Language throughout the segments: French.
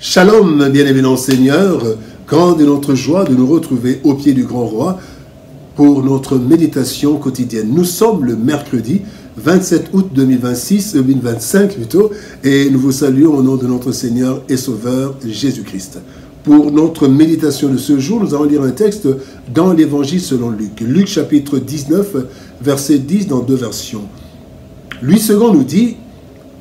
Shalom, bien-aimés dans le Seigneur, grande est notre joie de nous retrouver au pied du grand roi pour notre méditation quotidienne. Nous sommes le mercredi 27 août 2025 plutôt, et nous vous saluons au nom de notre Seigneur et Sauveur Jésus-Christ. Pour notre méditation de ce jour, nous allons lire un texte dans l'Évangile selon Luc. Luc chapitre 19, verset 10 dans deux versions. Louis II nous dit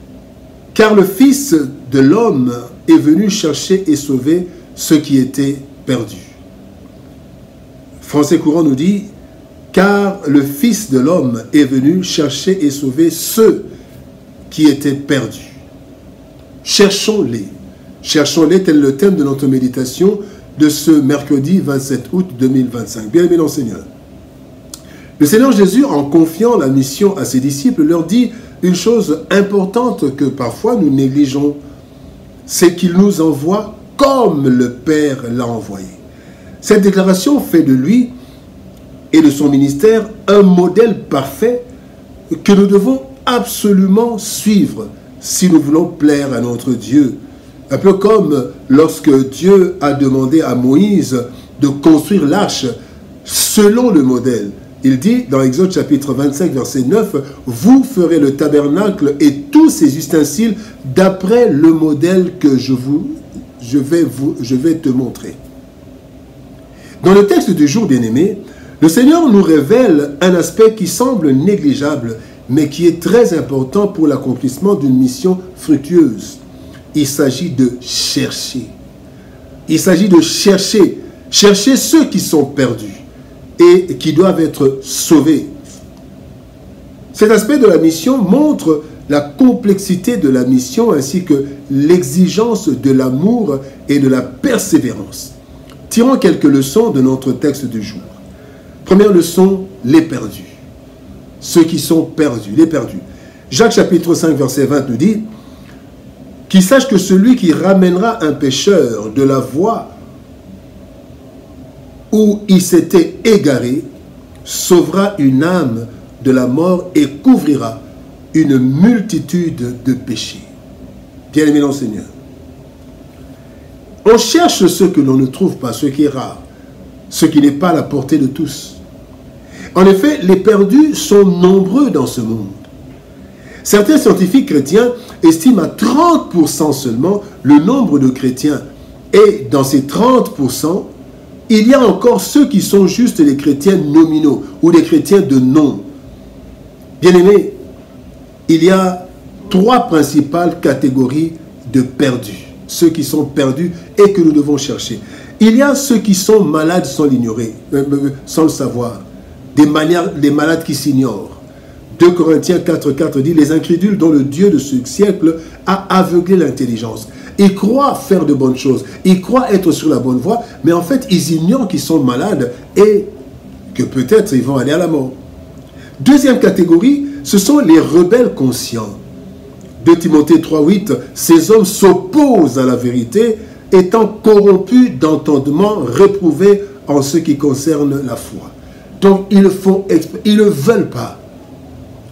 « Car le Fils de l'homme est venu chercher et sauver ceux qui étaient perdus. » Français courant nous dit « Car le Fils de l'homme est venu chercher et sauver ceux qui étaient perdus. » Cherchons-les. Cherchons-les, tel le thème de notre méditation de ce mercredi 27 août 2025. Bien-aimés dans le Seigneur. Le Seigneur Jésus, en confiant la mission à ses disciples, leur dit une chose importante que parfois nous négligeons, c'est qu'il nous envoie comme le Père l'a envoyé. Cette déclaration fait de lui et de son ministère un modèle parfait que nous devons absolument suivre si nous voulons plaire à notre Dieu. Un peu comme lorsque Dieu a demandé à Moïse de construire l'arche selon le modèle. Il dit dans Exode chapitre 25 verset 9, « Vous ferez le tabernacle et tous ses ustensiles d'après le modèle que je vais te montrer. » Dans le texte du jour, bien-aimé, le Seigneur nous révèle un aspect qui semble négligeable, mais qui est très important pour l'accomplissement d'une mission fructueuse. Il s'agit de chercher. Il s'agit de chercher. Chercher ceux qui sont perdus et qui doivent être sauvés. Cet aspect de la mission montre la complexité de la mission ainsi que l'exigence de l'amour et de la persévérance. Tirons quelques leçons de notre texte du jour. Première leçon, les perdus. Ceux qui sont perdus, les perdus. Jacques chapitre 5 verset 20 nous dit « Qu'il sache que celui qui ramènera un pécheur de la voie où il s'était égaré, sauvera une âme de la mort et couvrira une multitude de péchés. » Bien-aimés dans le Seigneur. On cherche ce que l'on ne trouve pas, ce qui est rare, ce qui n'est pas à la portée de tous. En effet, les perdus sont nombreux dans ce monde. Certains scientifiques chrétiens estiment à 30% seulement le nombre de chrétiens. Et dans ces 30%, il y a encore ceux qui sont juste les chrétiens nominaux ou les chrétiens de nom. Bien-aimés, il y a trois principales catégories de perdus. Ceux qui sont perdus et que nous devons chercher. Il y a ceux qui sont malades sans l'ignorer, sans le savoir. Des malades qui s'ignorent. 2 Corinthiens 4,4 dit « Les incrédules dont le Dieu de ce siècle a aveuglé l'intelligence. » Ils croient faire de bonnes choses, ils croient être sur la bonne voie, mais en fait, ils ignorent qu'ils sont malades et que peut-être ils vont aller à la mort. Deuxième catégorie, ce sont les rebelles conscients. 2 Timothée 3,8 « Ces hommes s'opposent à la vérité, étant corrompus d'entendement, réprouvés en ce qui concerne la foi. » Donc, ils ne veulent pas.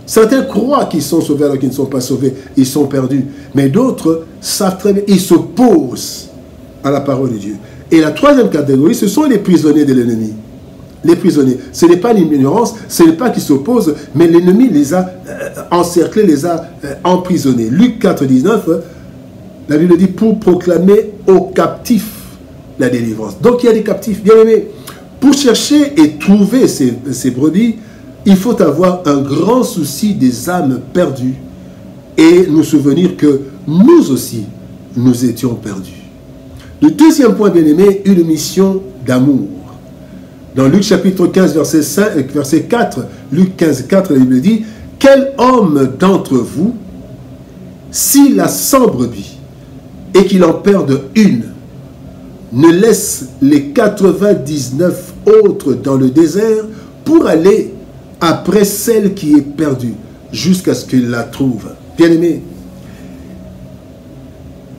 Certains croient qu'ils sont sauvés alors qu'ils ne sont pas sauvés, ils sont perdus. Mais d'autres savent très bien, ils s'opposent à la parole de Dieu. Et la troisième catégorie, ce sont les prisonniers de l'ennemi. Les prisonniers. Ce n'est pas l'ignorance, ce n'est pas qu'ils s'opposent, mais l'ennemi les a encerclés, les a emprisonnés. Luc 4,19, la Bible dit, pour proclamer aux captifs la délivrance. Donc il y a des captifs, bien aimés. Pour chercher et trouver ces brebis, il faut avoir un grand souci des âmes perdues et nous souvenir que nous aussi, nous étions perdus. Le deuxième point, bien aimé, une mission d'amour. Dans Luc chapitre 15, verset 4, Luc 15, 4, la Bible dit « Quel homme d'entre vous, s'il a 100 brebis et qu'il en perde une, ne laisse les 99 autres dans le désert pour aller après celle qui est perdue, jusqu'à ce qu'il la trouve. » Bien-aimés,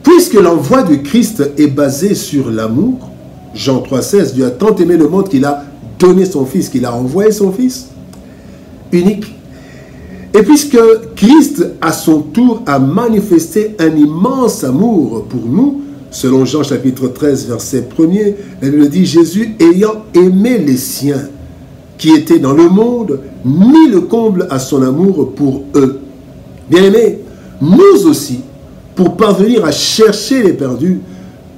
puisque l'envoi du Christ est basé sur l'amour, Jean 3,16, Dieu a tant aimé le monde qu'il a donné son Fils, qu'il a envoyé son Fils unique. Et puisque Christ, à son tour, a manifesté un immense amour pour nous, Selon Jean chapitre 13, verset 1er, la Bible dit, Jésus ayant aimé les siens qui étaient dans le monde, mit le comble à son amour pour eux. Bien-aimés, nous aussi, pour parvenir à chercher les perdus,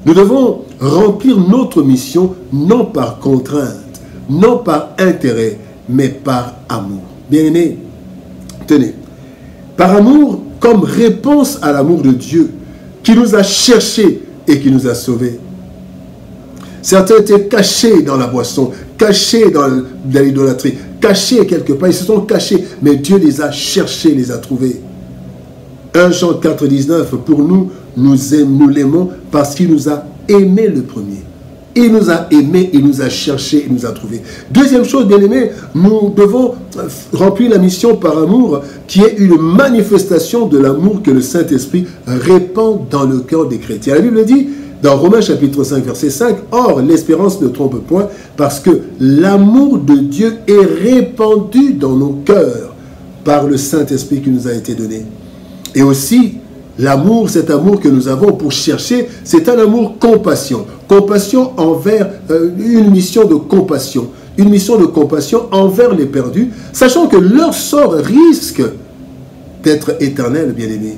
nous devons remplir notre mission non par contrainte, non par intérêt, mais par amour. Bien-aimés, tenez, par amour, comme réponse à l'amour de Dieu, qui nous a cherchés et qui nous a sauvés. Certains étaient cachés dans la boisson, cachés dans l'idolâtrie, cachés quelque part, ils se sont cachés, mais Dieu les a cherchés, les a trouvés. 1 Jean 4, 19, pour nous, nous l'aimons parce qu'il nous a aimés le premier. Il nous a aimés, il nous a cherchés, il nous a trouvés. Deuxième chose, bien aimés, nous devons remplir la mission par amour, qui est une manifestation de l'amour que le Saint-Esprit répand dans le cœur des chrétiens. La Bible dit, dans Romains chapitre 5, verset 5, « Or, l'espérance ne trompe point, parce que l'amour de Dieu est répandu dans nos cœurs par le Saint-Esprit qui nous a été donné. » Et aussi, l'amour, cet amour que nous avons pour chercher, c'est un amour compassion. Compassion envers, une mission de compassion. Une mission de compassion envers les perdus, sachant que leur sort risque d'être éternel, bien-aimés.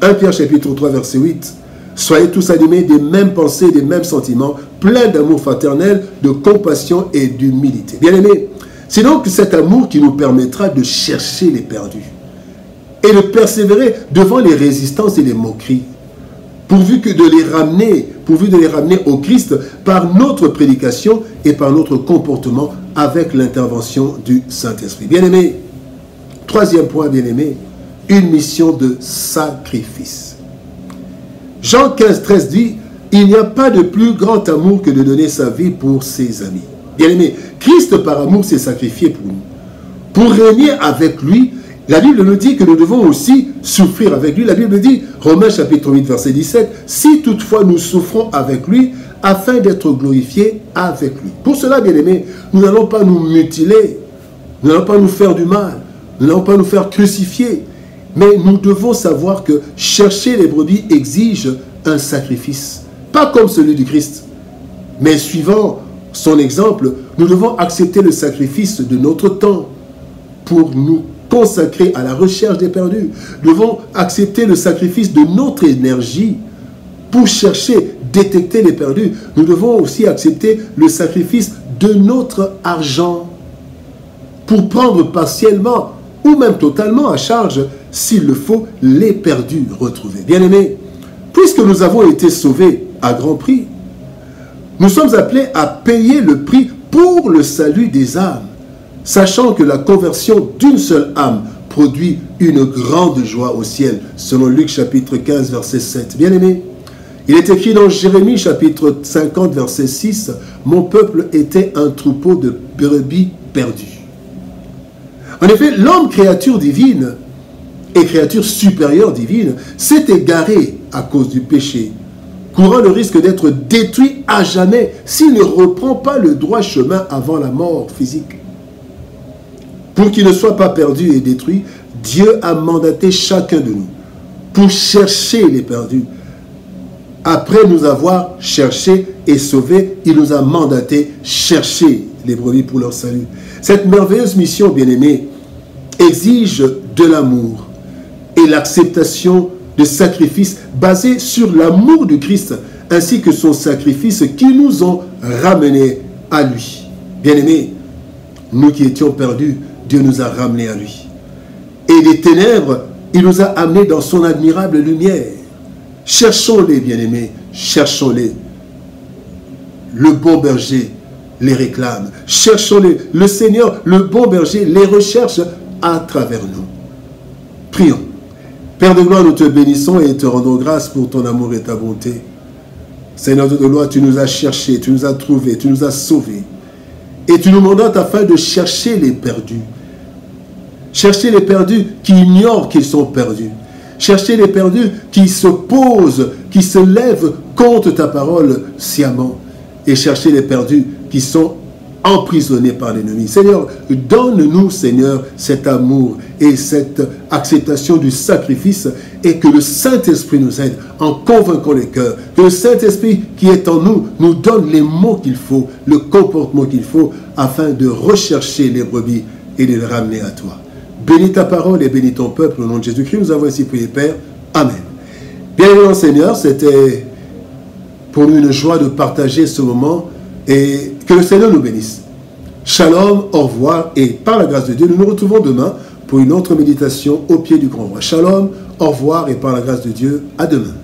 1 Pierre chapitre 3, verset 8. Soyez tous animés des mêmes pensées, des mêmes sentiments, pleins d'amour fraternel, de compassion et d'humilité. Bien-aimés, c'est donc cet amour qui nous permettra de chercher les perdus et de persévérer devant les résistances et les moqueries, pourvu de les ramener au Christ par notre prédication et par notre comportement avec l'intervention du Saint-Esprit. Bien-aimés, troisième point, bien-aimés, une mission de sacrifice. Jean 15, 13 dit, « Il n'y a pas de plus grand amour que de donner sa vie pour ses amis. » Bien-aimés, Christ par amour s'est sacrifié pour nous. Pour régner avec lui, la Bible nous dit que nous devons aussi souffrir avec lui. La Bible dit, Romains chapitre 8, verset 17, « Si toutefois nous souffrons avec lui, afin d'être glorifiés avec lui. » Pour cela, bien-aimés, nous n'allons pas nous mutiler, nous n'allons pas nous faire du mal, nous n'allons pas nous faire crucifier, mais nous devons savoir que chercher les brebis exige un sacrifice. Pas comme celui du Christ, mais suivant son exemple, nous devons accepter le sacrifice de notre temps pour nous consacrés à la recherche des perdus. Nous devons accepter le sacrifice de notre énergie pour chercher, détecter les perdus. Nous devons aussi accepter le sacrifice de notre argent pour prendre partiellement ou même totalement à charge, s'il le faut, les perdus retrouvés. Bien-aimés, puisque nous avons été sauvés à grand prix, nous sommes appelés à payer le prix pour le salut des âmes, sachant que la conversion d'une seule âme produit une grande joie au ciel, selon Luc chapitre 15, verset 7. Bien-aimés, il est écrit dans Jérémie chapitre 50, verset 6, « Mon peuple était un troupeau de brebis perdues. » En effet, l'homme, créature divine et créature supérieure divine, s'est égaré à cause du péché, courant le risque d'être détruit à jamais s'il ne reprend pas le droit chemin avant la mort physique. Pour qu'il ne soit pas perdu et détruit, Dieu a mandaté chacun de nous pour chercher les perdus. Après nous avoir cherchés et sauvés, il nous a mandaté chercher les brebis pour leur salut. Cette merveilleuse mission, bien-aimée, exige de l'amour et l'acceptation de sacrifices basés sur l'amour du Christ, ainsi que son sacrifice qui nous ont ramenés à lui. Bien-aimés, nous qui étions perdus, Dieu nous a ramenés à lui. Et des ténèbres, il nous a amenés dans son admirable lumière. Cherchons-les, bien-aimés, cherchons-les. Le bon berger les réclame. Cherchons-les. Le Seigneur, le bon berger, les recherche à travers nous. Prions. Père de gloire, nous te bénissons et te rendons grâce pour ton amour et ta bonté. Seigneur de gloire, tu nous as cherchés, tu nous as trouvés, tu nous as sauvés. Et tu nous mandates afin de chercher les perdus. Chercher les perdus qui ignorent qu'ils sont perdus. Chercher les perdus qui s'opposent, qui se lèvent contre ta parole sciemment. Et chercher les perdus qui sont emprisonnés par l'ennemi. Seigneur, donne-nous, Seigneur, cet amour et cette acceptation du sacrifice et que le Saint-Esprit nous aide en convainquant les cœurs. Que le Saint-Esprit qui est en nous nous donne les mots qu'il faut, le comportement qu'il faut afin de rechercher les brebis et de les ramener à toi. Bénis ta parole et bénis ton peuple au nom de Jésus-Christ. Nous avons ainsi prié, Père. Amen. Bien-aimé Seigneur, c'était pour nous une joie de partager ce moment et que le Seigneur nous bénisse. Shalom, au revoir et par la grâce de Dieu, nous nous retrouvons demain pour une autre méditation au pied du grand roi. Shalom, au revoir et par la grâce de Dieu, à demain.